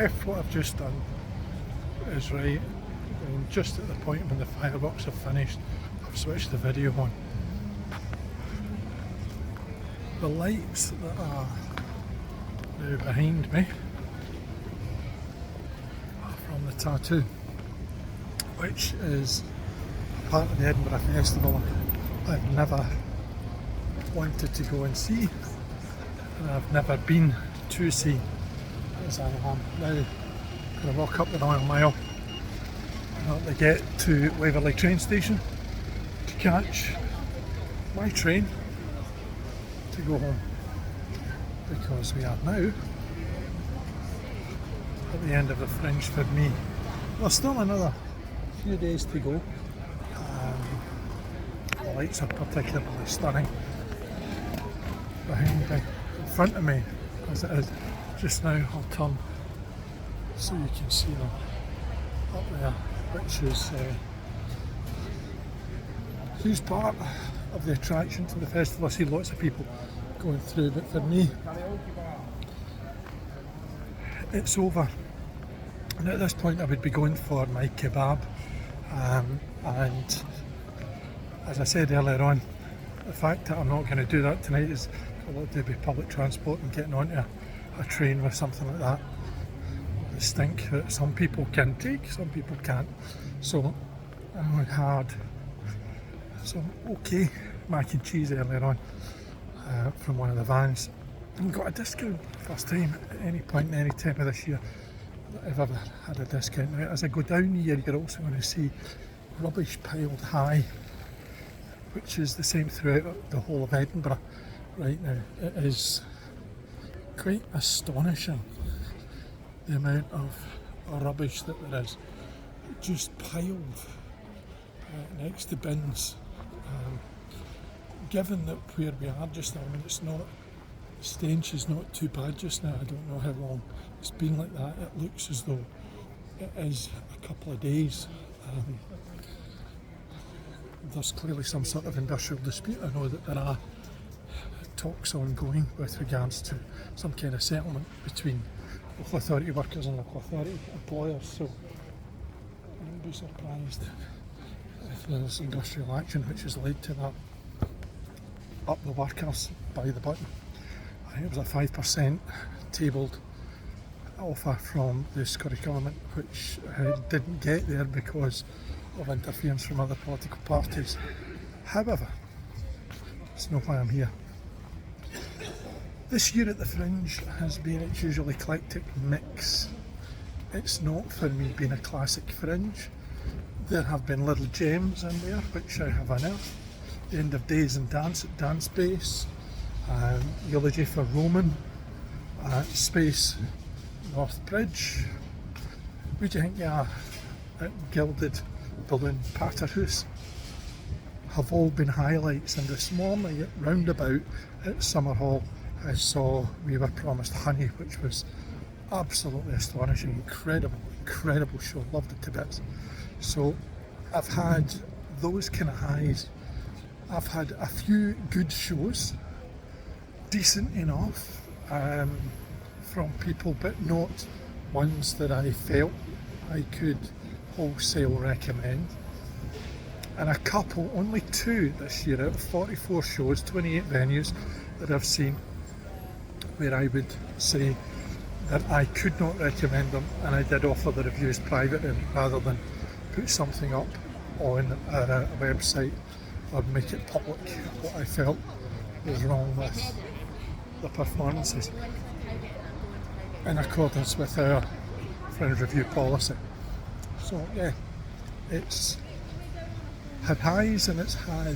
if what I've just done is right, and just at the point when the fireworks have finished, I've switched the video on. The lights that are now behind me are from the Tattoo, which is a part of the Edinburgh Festival I've never wanted to go and see, and I've never been to see, as I am now. I'm going to walk up the Royal Mile to get to Waverley train station to catch my train to go home, because we are now at the end of the Fringe for me. There's still another few days to go. The lights are particularly stunning behind me, in front of me as it is just now. I'll turn so you can see them up there, which is a huge part of the attraction to the festival. I see lots of people going through, but for me it's over, and at this point I would be going for my kebab, and as I said earlier on, the fact that I'm not going to do that tonight is a lot to do with public transport and getting onto a train with something like that. The stink that some people can take, some people can't. So I had some okay mac and cheese earlier on from one of the vans, and got a discount. First time at any point in any time of this year that I've ever had a discount. Now, as I go down here, you're also going to see rubbish piled high, which is the same throughout the whole of Edinburgh right now. It is quite astonishing the amount of rubbish that there is, just piled next to bins. Given that where we are just now, I mean, it's not, the stench is not too bad just now. I don't know how long it's been like that. It looks as though it is a couple of days. There's clearly some sort of industrial dispute. I know that there are talks ongoing with regards to some kind of settlement between local authority workers and local authority employers, so I wouldn't be surprised if there's industrial action which has led to that. Up the workers by the button. I think it was a 5% tabled offer from the Scottish Government, which didn't get there because of interference from other political parties. However, that's not why I'm here. This year at the Fringe has been its usual eclectic mix. It's not for me being a classic Fringe. There have been little gems in there which I have unearthed. The End of Days and Dance at Dance Base, Eulogy for Roman, Space North Bridge, Would You Think You Are at Gilded Balloon Patterhouse have all been highlights, and this morning at Roundabout at Summerhall I saw We Were Promised Honey, which was absolutely astonishing, incredible show, loved it to bits. So I've had those kind of highs. I've had a few good shows, decent enough, from people, but not ones that I felt I could wholesale recommend. And a couple, only 2 this year out of 44 shows, 28 venues that I've seen, where I would say that I could not recommend them, and I did offer the reviews privately rather than put something up on a website or make it public what I felt was wrong with the performances, in accordance with our Fringe review policy. So yeah, it's had highs and it's had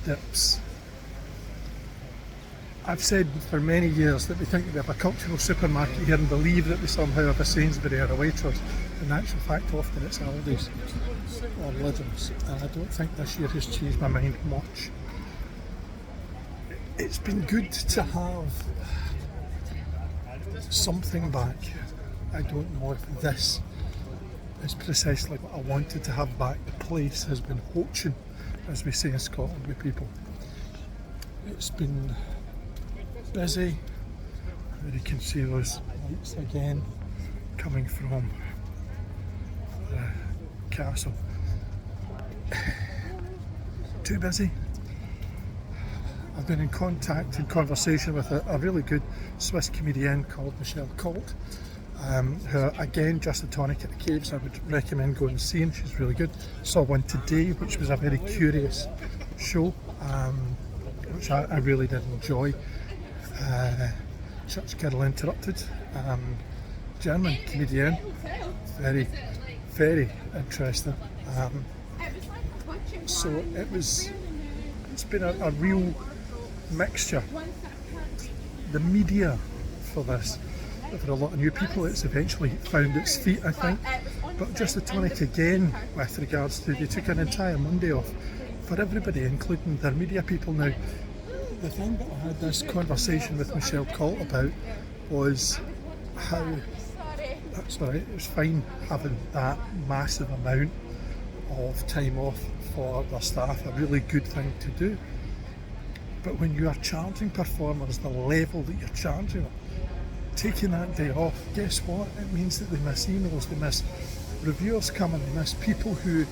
dips. I've said for many years that we think we have a cultural supermarket here and believe that we somehow have a Sainsbury or a Waitrose. In actual fact, often it's Aldi's or Lidl's, and I don't think this year has changed my mind much. It's been good to have something back. I don't know if this is precisely what I wanted to have back. The place has been hoaching, as we say in Scotland with people. It's been busy. There you can see those lights again. coming from the castle. Too busy. I've been in contact and conversation with a really good Swiss comedian called Michelle Colt, who, again, Just a Tonic at the Caves, I would recommend going and seeing. She's really good. Saw one today, which was a very curious show, which I really did enjoy. Church Girl Interrupted, German comedian, very, very interesting. So it's been a real mixture. The media for this, for a lot of new people, it's eventually found its feet, I think. But Just a Tonic again, with regards to, they took an entire Monday off for everybody, including their media people. Now, the thing that I had this conversation with Michelle Colt about was how, that's all right, it was fine having that massive amount of time off for their staff, a really good thing to do. But when you are charging performers the level that you're charging them, taking that day off, guess what? It means that they miss emails, they miss reviewers coming, they miss people who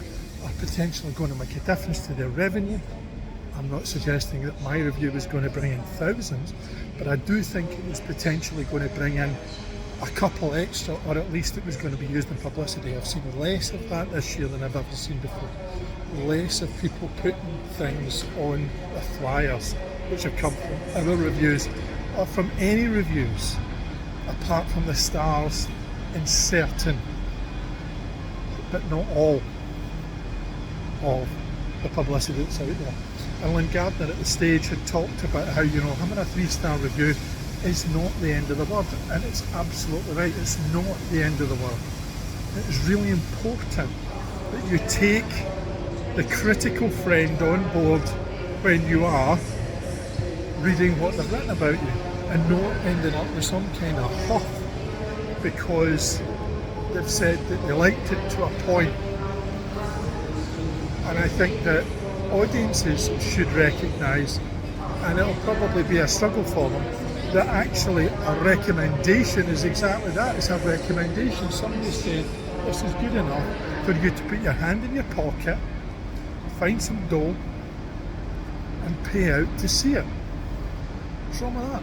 are potentially going to make a difference to their revenue. I'm not suggesting that my review is going to bring in thousands, but I do think it was potentially going to bring in a couple extra, or at least it was going to be used in publicity. I've seen less of that this year than I've ever seen before. Less of people putting things on the flyers which have come from our reviews or from any reviews, apart from the stars in certain, but not all, of the publicity that's out there. And Lynn Gardner at the stage had talked about how, having a 3-star review is not the end of the world, and it's absolutely right, it's not the end of the world. It is really important that you take the critical friend on board when you are reading what they've written about you, and not ending up with some kind of huff because they've said that they liked it to a point. And I think that audiences should recognise, and it'll probably be a struggle for them, that actually a recommendation is exactly that. It's a recommendation. Somebody said this is good enough for you to put your hand in your pocket, find some dough and pay out to see it. What's wrong with that?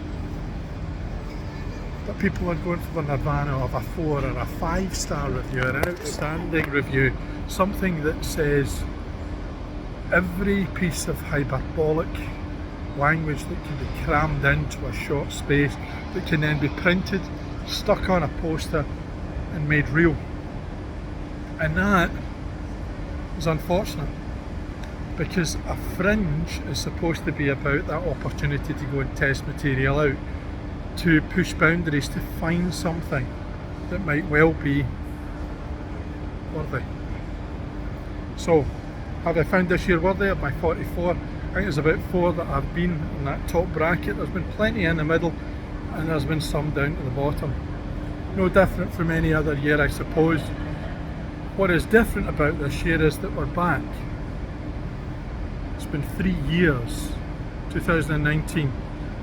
But people are going for the nirvana of a 4 or a 5-star review, an outstanding review, something that says every piece of hyperbolic language that can be crammed into a short space, that can then be printed, stuck on a poster and made real. And that is unfortunate, because a fringe is supposed to be about that opportunity to go and test material out, to push boundaries, to find something that might well be worthy. So, have I found this year worthy of my 44? I think there's about 4 that have been in that top bracket. There's been plenty in the middle, and there's been some down to the bottom. No different from any other year, I suppose. What is different about this year is that we're back. It's been 3 years, 2019,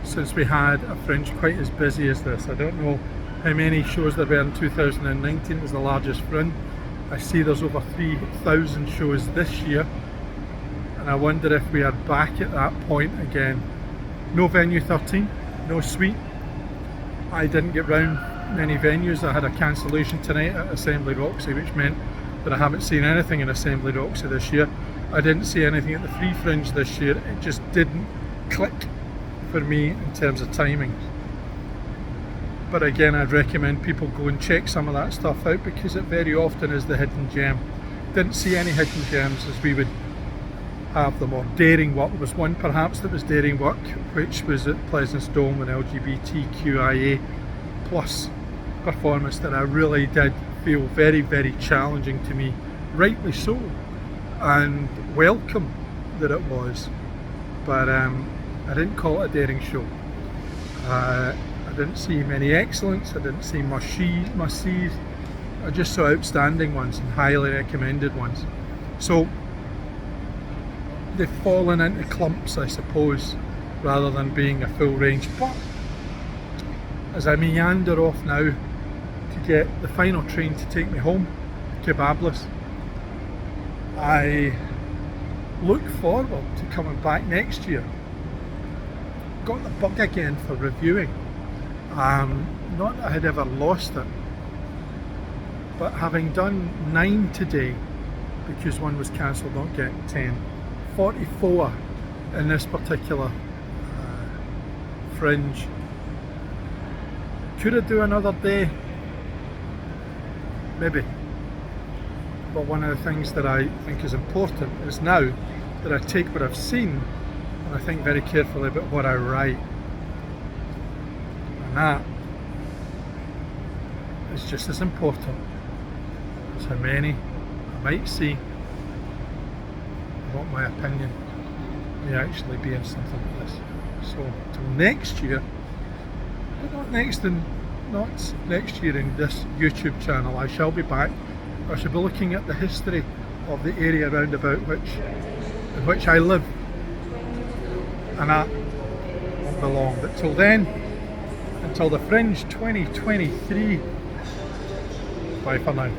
since we had a fringe quite as busy as this. I don't know how many shows there were in 2019. It was the largest fringe. I see there's over 3,000 shows this year, and I wonder if we are back at that point again. No venue 13, no suite. I didn't get round many venues. I had a cancellation tonight at Assembly Roxy, which meant that I haven't seen anything in Assembly Roxy this year. I didn't see anything at the Free Fringe this year. It just didn't click for me in terms of timing. But again, I'd recommend people go and check some of that stuff out, because it very often is the hidden gem. Didn't see any hidden gems as we would have them, or daring work. There was one perhaps that was daring work, which was at Pleasance Dome, an LGBTQIA plus performance that I really did feel very, very challenging to me, rightly so, and welcome that it was. But I didn't call it a daring show. I didn't see many excellents, I didn't see must-sees. I just saw outstanding ones and highly recommended ones. So they've fallen into clumps, I suppose, rather than being a full range. But as I meander off now to get the final train to take me home, kebabless. I look forward to coming back next year. Got the bug again for reviewing. Not that I had ever lost it, but having done 9 today, because one was cancelled, not getting 10, 44 in this particular fringe. Could I do another day? Maybe. But one of the things that I think is important is now that I take what I've seen and I think very carefully about what I write. And that is just as important as how many I might see and what my opinion may actually be in something like this. So till next year, but not next year in this YouTube channel, I shall be back. I shall be looking at the history of the area round about in which I live, and that won't be long. But till then, until the Fringe 2023, bye for now.